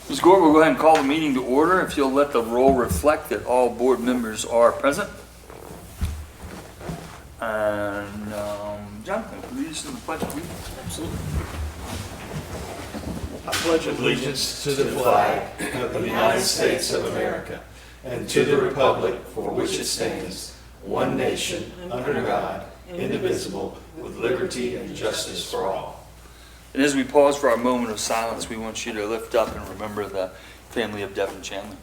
Ms. Gore, we'll go ahead and call the meeting to order. If you'll let the roll reflect that all board members are present. And Jonathan, can you lead us in the pledge of allegiance? Absolutely. I pledge allegiance to the flag of the United States of America and to the republic for which it stands, one nation, under God, indivisible, with liberty and justice for all. And as we pause for our moment of silence, we want you to lift up and remember the family of Devin Chandler.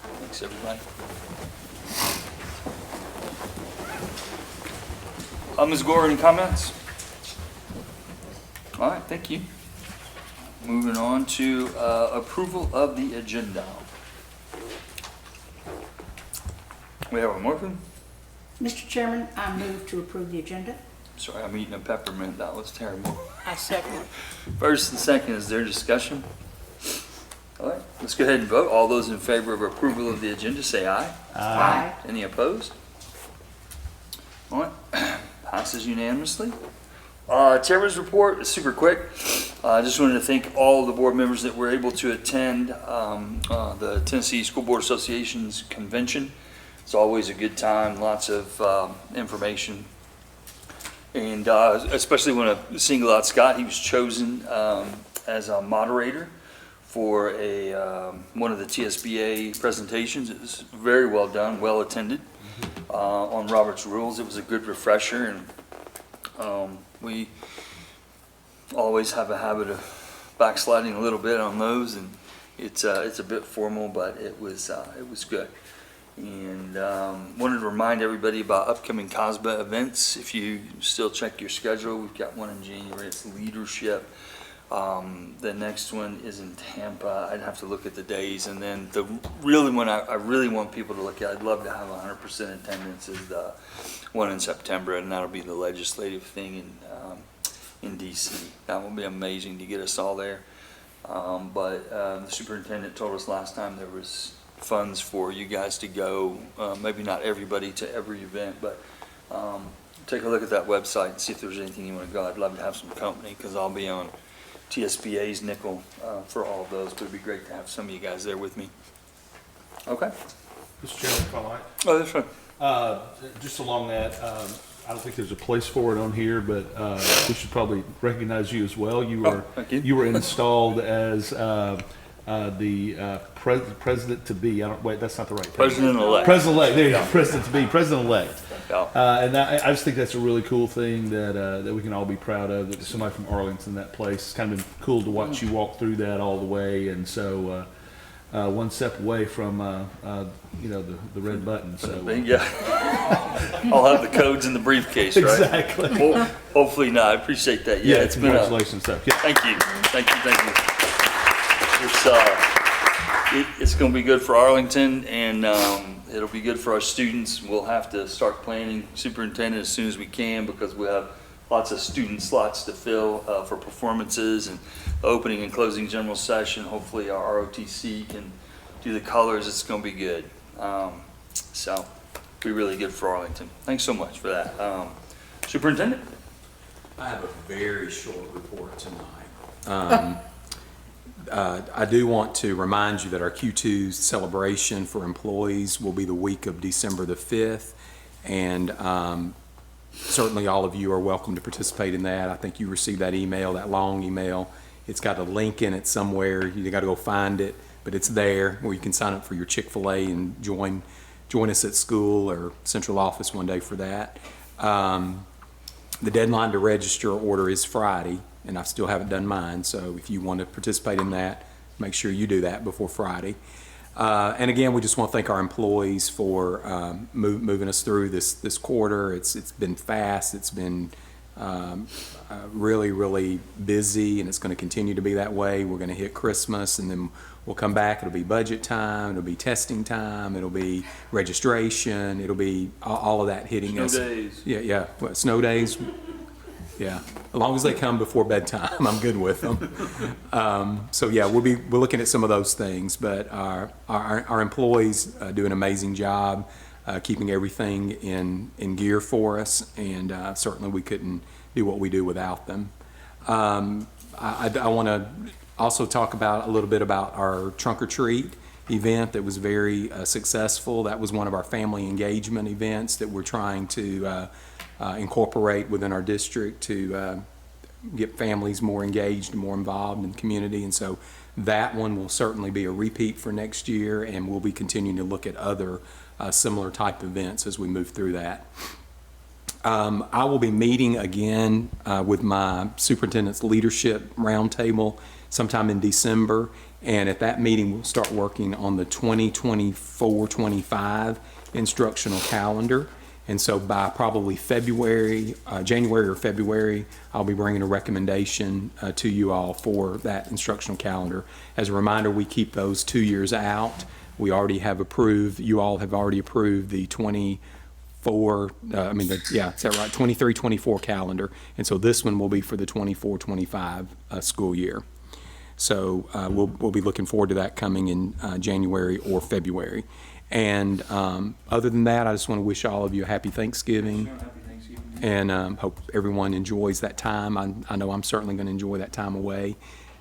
Thanks, everybody. Ms. Gore, any comments? All right, thank you. Moving on to approval of the agenda. We have a motion. Mr. Chairman, I move to approve the agenda. Sorry, I'm eating a peppermint. That was terrible. I second. First and second, is there discussion? All right, let's go ahead and vote. All those in favor of approval of the agenda, say aye. Aye. Any opposed? All right, passes unanimously. Chairman's report is super quick. I just wanted to thank all of the board members that were able to attend the Tennessee School Board Association's convention. It's always a good time, lots of information. And especially when I single out Scott, he was chosen as a moderator for one of the TSBA presentations. It was very well done, well attended on Robert's Rules. It was a good refresher, and we always have a habit of backsliding a little bit on those, and it's a bit formal, but it was good. And wanted to remind everybody about upcoming COSBA events. If you still check your schedule, we've got one in January. It's leadership. The next one is in Tampa. I'd have to look at the days. And then the really one I really want people to look at, I'd love to have 100% attendance, is the one in September, and that'll be the legislative thing in DC. That will be amazing to get us all there. But the superintendent told us last time there was funds for you guys to go, maybe not everybody to every event, but take a look at that website and see if there's anything you want to go. I'd love to have some company, because I'll be on TSBA's nickel for all of those, but it'd be great to have some of you guys there with me. Okay. Mr. Chairman, if I might. Oh, that's right. Just along that, I don't think there's a place for it on here, but we should probably recognize you as well. Thank you. You were installed as the president to be. Wait, that's not the right term. President-elect. President-elect. There you go. President to be. President-elect. Yeah. And I just think that's a really cool thing that we can all be proud of. That somebody from Arlington, that place, it's kind of been cool to watch you walk through that all the way. And so one step away from the red button. So Yeah. I'll have the codes in the briefcase, right? exactly. Well, hopefully not. I appreciate that. Yeah, it's been congratulations, stuff. Yeah. Thank you. It's going to be good for Arlington, and it'll be good for our students. We'll have to start planning superintendent as soon as we can, because we have lots of student slots to fill for performances and opening and closing general session. Hopefully our ROTC can do the colors. It's going to be good. So it'll be really good for Arlington. Thanks so much for that. Superintendent? I have a very short report tonight. I do want to remind you that our Q2 celebration for employees will be the week of December the 5th, and certainly all of you are welcome to participate in that. I think you received that email, that long email. It's got a link in it somewhere. You got to go find it, but it's there where you can sign up for your Chick-fil-A and join us at school or central office one day for that. The deadline to register order is Friday, and I still haven't done mine, so if you want to participate in that, make sure you do that before Friday. And again, we just want to thank our employees for moving us through this quarter. It's been fast. It's been really, really busy, and it's going to continue to be that way. We're going to hit Christmas, and then we'll come back. It'll be budget time. It'll be testing time. It'll be registration. It'll be all of that hitting us. Snow days. Yeah. What, snow days? Yeah, as long as they come before bedtime, I'm good with them. So yeah, we're looking at some of those things, but our employees do an amazing job keeping everything in gear for us, and certainly we couldn't do what we do without them. I want to also talk about a little bit about our trunk or treat event that was very successful. That was one of our family engagement events that we're trying to incorporate within our district to get families more engaged and more involved in the community. And so that one will certainly be a repeat for next year, and we'll be continuing to look at other similar type events as we move through that. I will be meeting again with my superintendent's leadership roundtable sometime in December, and at that meeting we'll start working on the 2024-25 instructional calendar. And so by probably January or February, I'll be bringing a recommendation to you all for that instructional calendar. As a reminder, we keep those 2 years out. We already have approved, you all have already approved the 23-24 calendar. And so this one will be for the 24-25 school year. So we'll be looking forward to that coming in January or February. And other than that, I just want to wish all of you a happy Thanksgiving. Sure, happy Thanksgiving. And hope everyone enjoys that time. I know I'm certainly going to enjoy that time away,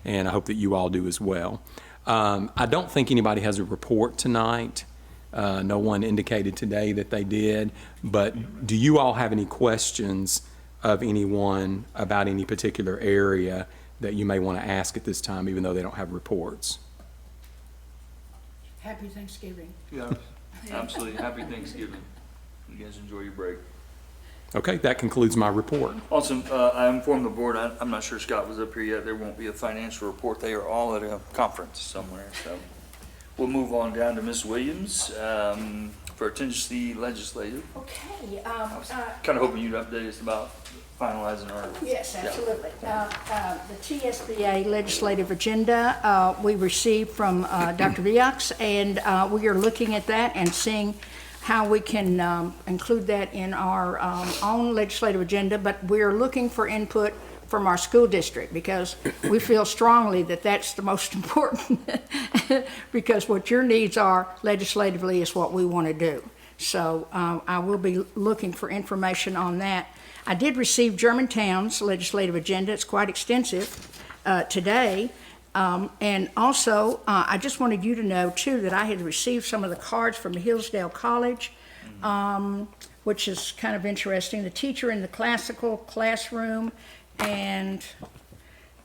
and I hope that you all do as well. I don't think anybody has a report tonight. No one indicated today that they did. But do you all have any questions of anyone about any particular area that you may want to ask at this time, even though they don't have reports? Happy Thanksgiving. Yeah, absolutely. Happy Thanksgiving. You guys enjoy your break. Okay, that concludes my report. Awesome. I informed the board, I'm not sure Scott was up here yet, there won't be a financial report. They are all at a conference somewhere, so. We'll move on down to Ms. Williams for Tennessee Legislative. Okay, Kind of hoping you'd update us about finalizing our. yes, absolutely. The TSBA legislative agenda, we received from Dr. Viaux, and we are looking at that and seeing how we can include that in our own legislative agenda, but we're looking for input from our school district, because we feel strongly that that's the most important, because what your needs are legislatively is what we want to do. So I will be looking for information on that. I did receive Germantown's legislative agenda. It's quite extensive today. And also, I just wanted you to know, too, that I had received some of the cards from Hillsdale College, which is kind of interesting. The teacher in the classical classroom, and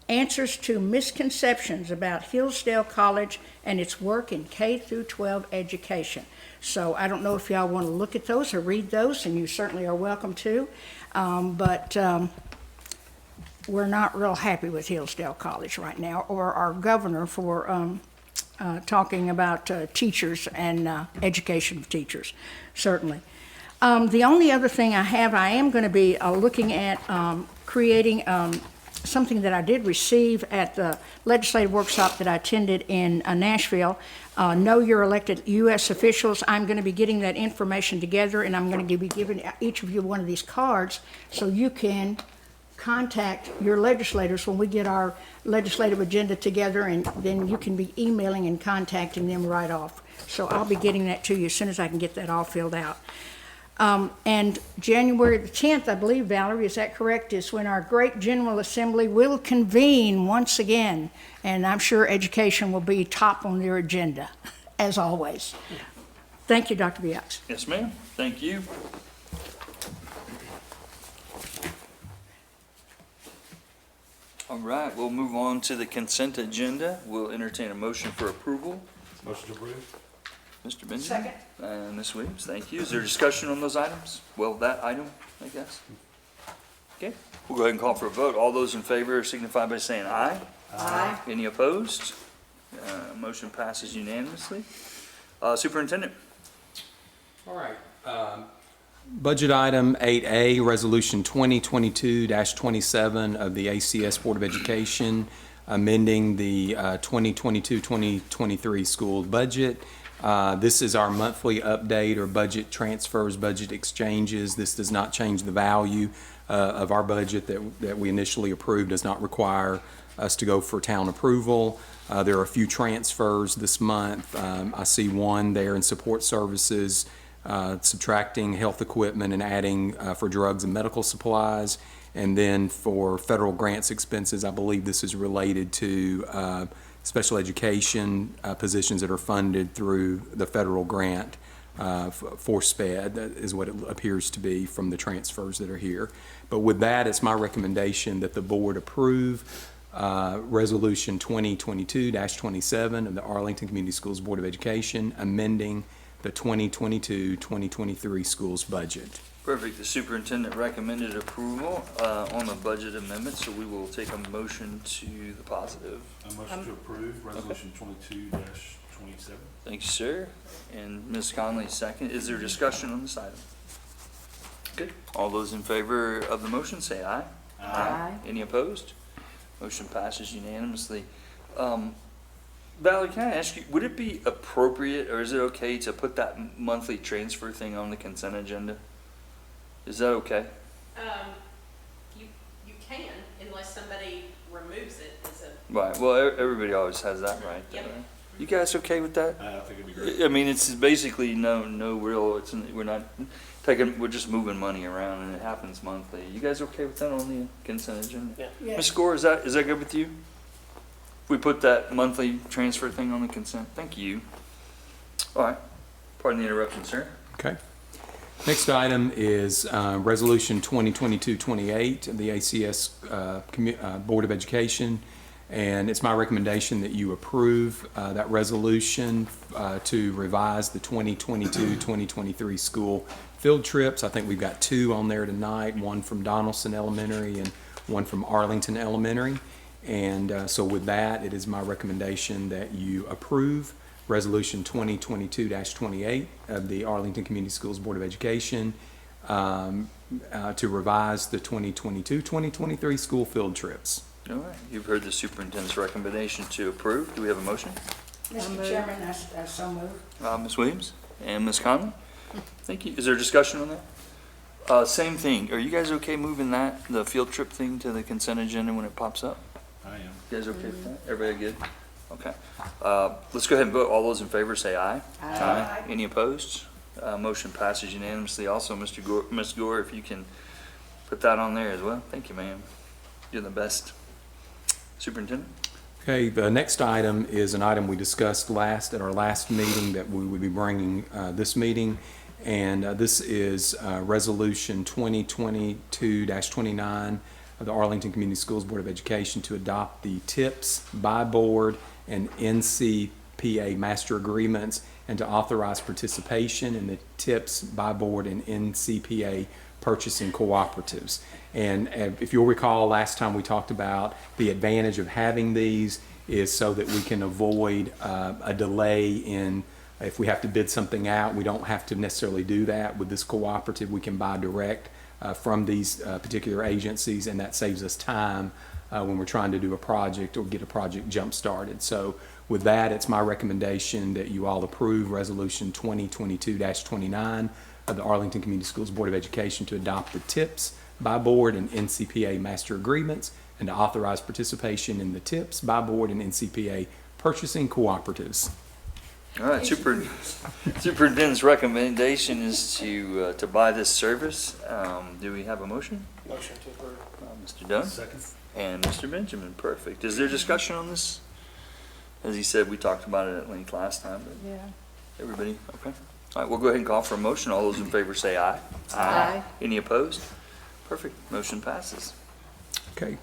answers to misconceptions about Hillsdale College and its work in K through 12 education. So I don't know if y'all want to look at those or read those, and you certainly are welcome to. But we're not real happy with Hillsdale College right now, or our governor for talking about teachers and education of teachers, certainly. The only other thing I am going to be looking at creating something that I did receive at the legislative workshop that I attended in Nashville. Know your elected U.S. officials. I'm going to be getting that information together, and I'm going to be giving each of you one of these cards so you can contact your legislators when we get our legislative agenda together, and then you can be emailing and contacting them right off. So I'll be getting that to you as soon as I can get that all filled out. And January the 10th, I believe, Valerie, is that correct, is when our great General Assembly will convene once again. And I'm sure education will be top on their agenda, as always. Thank you, Dr. Viaux. Yes, ma'am. Thank you. All right, we'll move on to the consent agenda. We'll entertain a motion for approval. Motion to approve. Mr. Benjamin? Second. And Ms. Williams, thank you. Is there discussion on those items? Well, that item, I guess. Okay, we'll go ahead and call for a vote. All those in favor signify by saying aye. Aye. Any opposed? Motion passes unanimously. Superintendent? All right. Budget item 8A, Resolution 2022-27 of the ACS Board of Education, amending the 2022-2023 school budget. This is our monthly update or budget transfers, budget exchanges. This does not change the value of our budget that we initially approved does not require us to go for town approval. There are a few transfers this month. I see one there in support services, subtracting health equipment and adding for drugs and medical supplies. And then for federal grants expenses, I believe this is related to special education positions that are funded through the federal grant for SPED. That is what it appears to be from the transfers that are here. But with that, it's my recommendation that the board approve Resolution 2022-27 of the Arlington Community Schools Board of Education, amending the 2022-2023 schools budget. Perfect. The superintendent recommended approval on the budget amendment, so we will take a motion to the positive. A motion to approve Resolution 22-27. Thank you, sir. And Ms. Conley, second. Is there discussion on this item? Good. All those in favor of the motion, say aye. Aye. Any opposed? Motion passes unanimously. Valerie, can I ask you, would it be appropriate, or is it okay to put that monthly transfer thing on the consent agenda? Is that okay? You can, unless somebody removes it as a, Right, well, everybody always has that right. Yep. Right? You guys okay with that? I think it'd be great. I mean, it's basically no real, we're not taking, we're just moving money around and it happens monthly. You guys okay with that on the consent agenda? Yes. Ms. Gore, is that good with you? If we put that monthly transfer thing on the consent? Thank you. All right, pardon the interruption, sir. Okay. Next item is Resolution 2022-28 of the ACS Board of Education. And it's my recommendation that you approve that resolution to revise the 2022-2023 school field trips. I think we've got two on there tonight, one from Donaldson Elementary and one from Arlington Elementary. And so with that, it is my recommendation that you approve Resolution 2022-28 of the Arlington Community Schools Board of Education to revise the 2022-2023 school field trips. All right, you've heard the superintendent's recommendation to approve. Do we have a motion? Mr. Chairman, I so move. Ms. Williams and Ms. Conlon? Thank you. Is there discussion on that? Same thing. Are you guys okay moving that, the field trip thing, to the consent agenda when it pops up? I am. You guys okay with that? Everybody good? Okay. Let's go ahead and vote. All those in favor say aye. Aye. Any opposed? Motion passes unanimously. Also, Mr. Gore, Ms. Gore, if you can put that on there as well. Thank you, ma'am. You're the best. Superintendent? Okay, the next item is an item we discussed at our last meeting that we would be bringing this meeting. And this is Resolution 2022-29 of the Arlington Community Schools Board of Education to adopt the TIPS by board and NCPA master agreements and to authorize participation in the TIPS by board and NCPA purchasing cooperatives. And if you'll recall, last time we talked about the advantage of having these is so that we can avoid a delay in, if we have to bid something out, we don't have to necessarily do that. With this cooperative, we can buy direct from these particular agencies, and that saves us time when we're trying to do a project or get a project jump-started. So with that, it's my recommendation that you all approve Resolution 2022-29 of the Arlington Community Schools Board of Education to adopt the TIPS by board and NCPA master agreements and to authorize participation in the TIPS by board and NCPA purchasing cooperatives. All right, superintendent's recommendation is to buy this service. Do we have a motion? Motion to approve. Mr. Dunn Second. and Mr. Benjamin, perfect. Is there discussion on this? As he said, we talked about it at length last time, but Yeah. everybody, okay? All right, we'll go ahead and call for a motion. All those in favor say aye. Aye. Any opposed? Perfect, motion passes. Okay.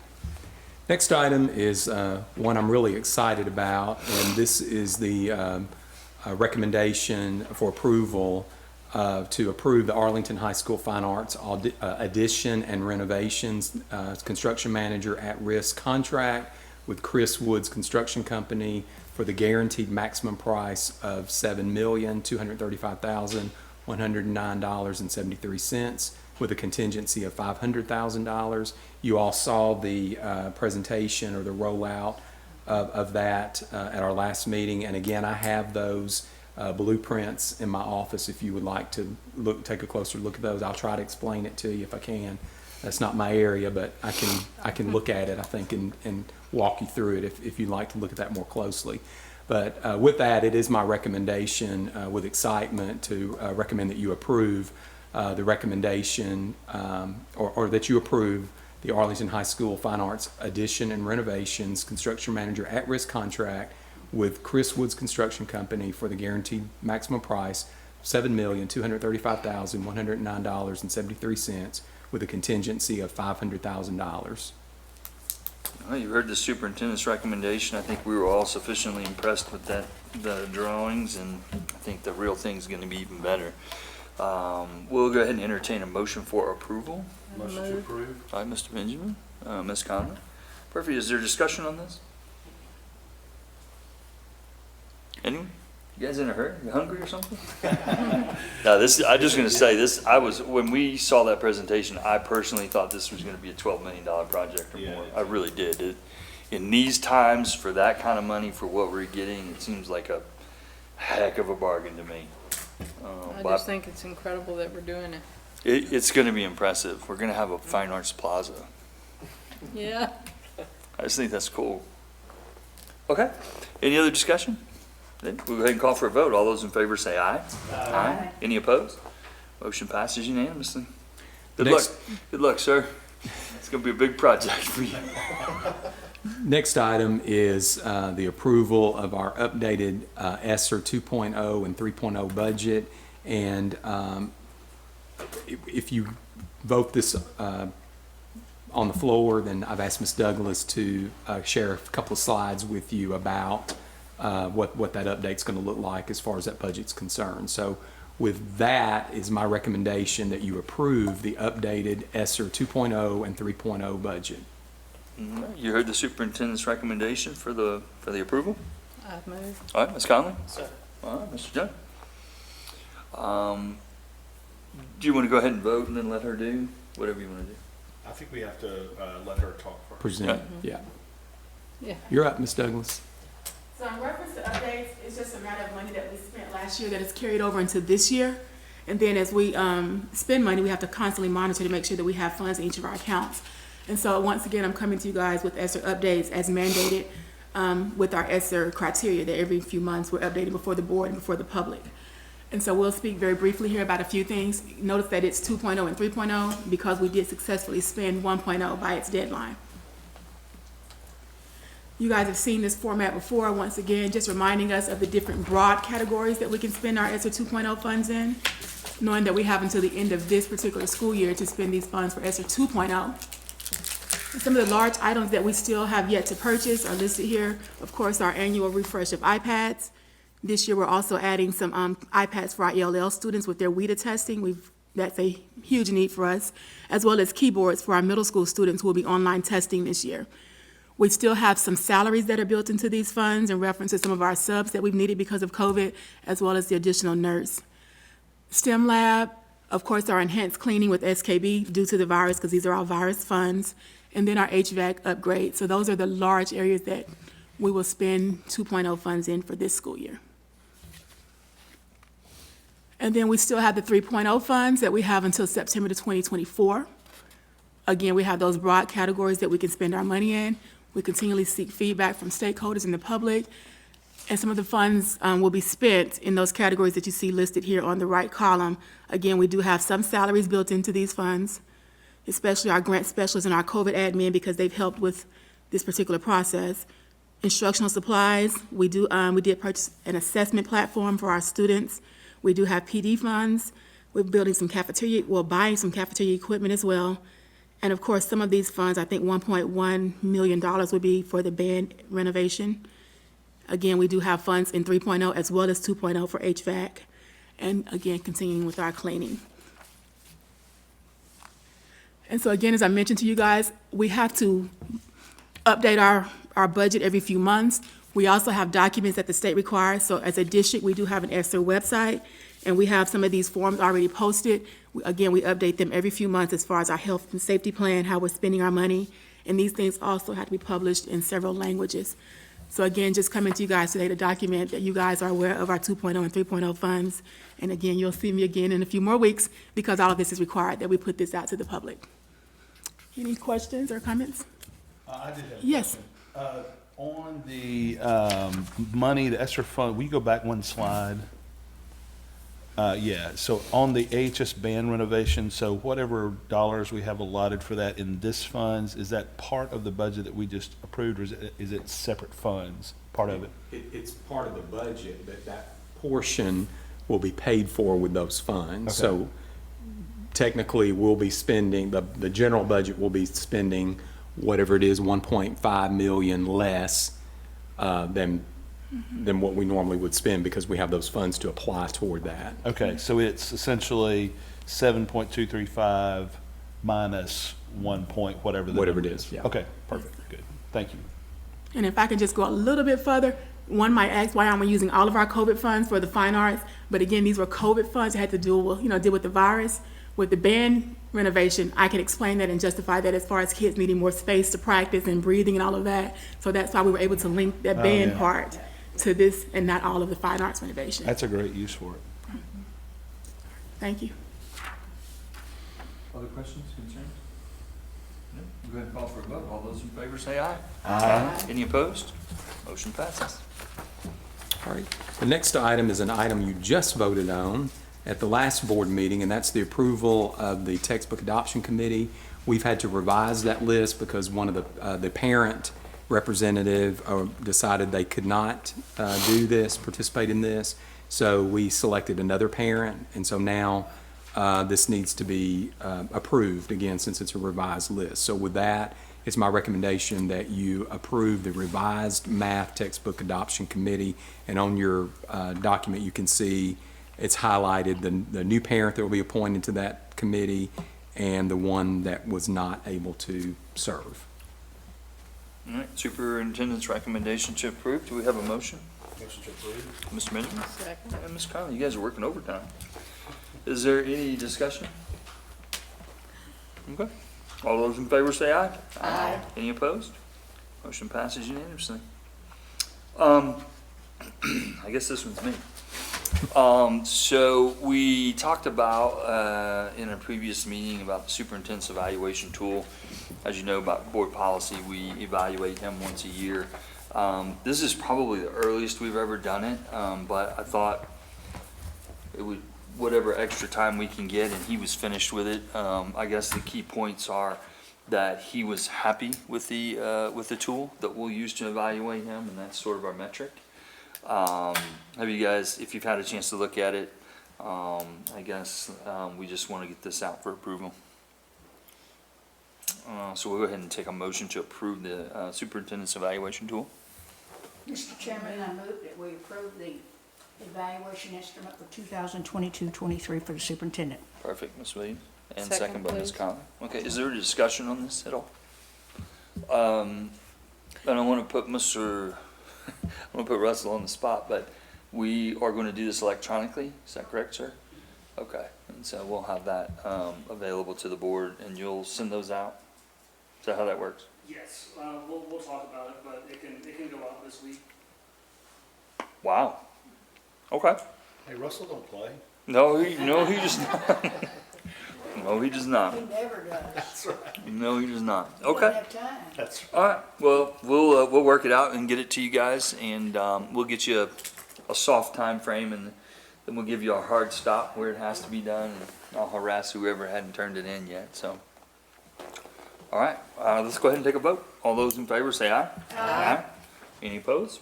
Next item is one I'm really excited about, and this is the recommendation for approval to approve the Arlington High School Fine Arts addition and renovations construction manager at-risk contract with Chris Woods Construction Company for the guaranteed maximum price of $7,235,109.73 with a contingency of $500,000. You all saw the presentation or the rollout of that at our last meeting, and again, I have those blueprints in my office if you would like to take a closer look at those. I'll try to explain it to you if I can. That's not my area, but I can look at it, I think, and walk you through it if you'd like to look at that more closely. But with that, it is my recommendation with excitement to recommend that you approve the recommendation or that you approve the Arlington High School Fine Arts Addition and Renovations Construction Manager at-risk contract with Chris Woods Construction Company for the guaranteed maximum price, $7,235,109.73, with a contingency of $500,000. Well, you heard the superintendent's recommendation. I think we were all sufficiently impressed with the drawings, and I think the real thing's gonna be even better. We'll go ahead and entertain a motion for approval. Motion to approve. All right, Mr. Benjamin, Ms. Conley. Perfect. Is there discussion on this? Anyone? You guys in a hurry? You hungry or something? No, I'm just gonna say this, when we saw that presentation, I personally thought this was gonna be a $12 million project or Yeah, more. I did. I really did. In these times, for that kind of money, for what we're getting, it seems like a heck of a bargain to me. I But just think it's incredible that we're doing it. it's gonna be impressive. We're gonna have a fine arts plaza. Yeah. I just think that's cool. Okay, any other discussion? Then we'll go ahead and call for a vote. All those in favor say aye. Aye. Any opposed? Motion passes unanimously. Good luck. Next. Good luck, sir. It's gonna be a big project for you. Next item is the approval of our updated ESSER 2.0 and 3.0 budget. And if you vote this on the floor, then I've asked Ms. Douglas to share a couple of slides with you about what that update's going to look like as far as that budget's concerned. So with that is my recommendation that you approve the updated ESSER 2.0 and 3.0 budget. You heard the superintendent's recommendation for the approval? I've moved. All right, Ms. Conley? Second. All right, Mr. Jones? Do you want to go ahead and vote and then let her do whatever you want to do? I think we have to let her talk first. Present, yeah. Yeah. You're up, Ms. Douglas. So in reference to updates, it's just a matter of money that we spent last year that is carried over into this year. And then as we spend money, we have to constantly monitor to make sure that we have funds in each of our accounts. And so once again, I'm coming to you guys with ESSER updates as mandated with our ESSER criteria that every few months we're updating before the board and before the public. And so we'll speak very briefly here about a few things. Notice that it's 2.0 and 3.0 because we did successfully spend 1.0 by its deadline. You guys have seen this format before. Once again, just reminding us of the different broad categories that we can spend our ESSER 2.0 funds in, knowing that we have until the end of this particular school year to spend these funds for ESSER 2.0. Some of the large items that we still have yet to purchase are listed here. Of course, our annual refresh of iPads. This year, we're also adding some iPads for our ELL students with their WIDA testing. That's a huge need for us, as well as keyboards for our middle school students who will be online testing this year. We still have some salaries that are built into these funds in reference to some of our subs that we've needed because of COVID, as well as the additional nurse. STEM lab, of course, our enhanced cleaning with SKB due to the virus, because these are all virus funds, and then our HVAC upgrade. So those are the large areas that we will spend 2.0 funds in for this school year. And then we still have the 3.0 funds that we have until September to 2024. Again, we have those broad categories that we can spend our money in. We continually seek feedback from stakeholders and the public. And some of the funds will be spent in those categories that you see listed here on the right column. Again, we do have some salaries built into these funds, especially our grant specialists and our COVID admin because they've helped with this particular process. Instructional supplies, we did purchase an assessment platform for our students. We do have PD funds. We're building some buying some cafeteria equipment as well. And of course, some of these funds, I think $1.1 million would be for the band renovation. Again, we do have funds in 3.0 as well as 2.0 for HVAC. And again, continuing with our cleaning. And so again, as I mentioned to you guys, we have to update our budget every few months. We also have documents that the state requires. So as a district, we do have an ESSER website, and we have some of these forms already posted. Again, we update them every few months as far as our health and safety plan, how we're spending our money. And these things also have to be published in several languages. So again, just coming to you guys today to document that you guys are aware of our 2.0 and 3.0 funds. And again, you'll see me again in a few more weeks because all of this is required that we put this out to the public. Any questions or comments? I did have a Yes. question. On the money, the ESSER fund, will you go back one slide? Yeah, so on the AHS band renovation, so whatever dollars we have allotted for that in this funds, is that part of the budget that we just approved, or is it separate funds, part of it? It's part of the budget, but that portion will be paid for with those funds. Okay. So technically, we'll be spending, the general budget will be spending whatever it is, 1.5 million less than what we normally would spend, because we have those funds to apply toward that. Okay, so it's essentially 7.235 minus 1 point, whatever the Whatever number it is, yeah. Okay, perfect, good, thank you. And if I can just go a little bit further, one might ask why aren't we using all of our COVID funds for the fine arts? But again, these were COVID funds that had to do with, deal with the virus. With the band renovation, I can explain that and justify that as far as kids needing more space to practice and breathing and all of that. So that's why we were able to link that band yeah. part to this and not all of the fine arts renovation. That's a great use for it. Thank you. Other questions, concerns? No? Go ahead and call for a vote. All those in favor say aye. Aye. Any opposed? Motion passes. All right. The next item is an item you just voted on at the last board meeting, and that's the approval of the textbook adoption committee. We've had to revise that list because one of the parent representative decided they could not participate in this. So we selected another parent, and so now this needs to be approved again, since it's a revised list. So with that, it's my recommendation that you approve the revised math textbook adoption committee. And on your document, you can see it's highlighted the new parent that will be appointed to that committee and the one that was not able to serve. All right, superintendent's recommendation to approve. Do we have a motion? Motion to approve. Mr. Benjamin? Second. And Ms. Conley, you guys are working overtime. Is there any discussion? Okay. All those in favor say aye. Aye. Any opposed? Motion passes unanimously. I guess this one's me. So we talked about, in a previous meeting, about the superintendent's evaluation tool. As you know, about board policy, we evaluate him once a year. This is probably the earliest we've ever done it, but I thought it would, whatever extra time we can get, and he was finished with it. I guess the key points are that he was happy with the tool that we'll use to evaluate him, and that's sort of our metric. Have you guys, if you've had a chance to look at it, I guess we just want to get this out for approval. So we'll go ahead and take a motion to approve the superintendent's evaluation tool. Mr. Chairman, I move that we approve the evaluation instrument for 2022-23 for the superintendent. Perfect, Ms. Williams. And Second, second by Ms. please. Conley. Okay, is there a discussion on this at all? I don't want to put I want to put Russell on the spot, but we are going to do this electronically. Is that correct, sir? Okay, and so we'll have that available to the board, and you'll send those out. Is that how that works? Yes, we'll talk about it, but it can go out this week. Wow. Okay. Hey, Russell don't play. No, he does not. No, he does not. He never does. That's right. No, he does not. He doesn't Okay. have time. That's right. All right. Well, we'll work it out and get it to you guys, and we'll get you a soft time frame, and then we'll give you a hard stop where it has to be done, and I'll harass whoever hadn't turned it in yet. So, all right. Let's go ahead and take a vote. All those in favor say aye. Aye. Any opposed?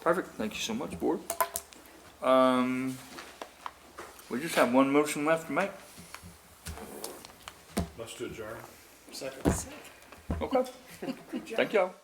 Perfect. Thank you so much, board. We just have one motion left to make. Motion to adjourn. Second. Okay. Thank y'all.